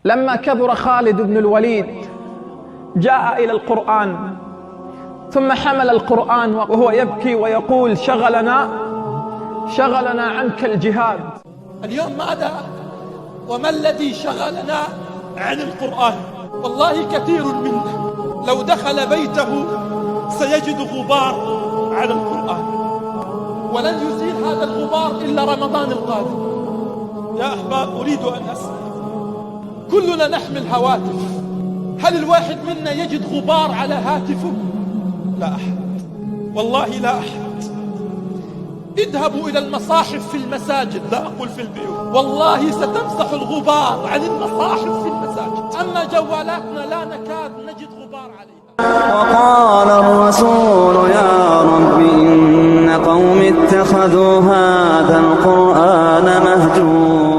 لما كبر خالد بن الوليد جاء إلى القرآن، ثم حمل القرآن وهو يبكي ويقول: شغلنا عنك الجهاد. اليوم ماذا وما الذي شغلنا عن القرآن؟ والله كثير منا لو دخل بيته سيجد غبار على القرآن، ولن يزيل هذا الغبار إلا رمضان القادم. يا أحباب، أريد أن أسأل، كلنا نحمل هواتف، هل الواحد منا يجد غبار على هاتفه؟ لا أحد، والله لا أحد. اذهبوا إلى المصاحف في المساجد، لا أقول في البيوت، والله ستمسح الغبار عن المصاحف في المساجد. أما جوالاتنا لا نكاد نجد غبار عليها. وقال الرسول: يا رب إن قوم اتخذوا هذا القرآن مهجورا.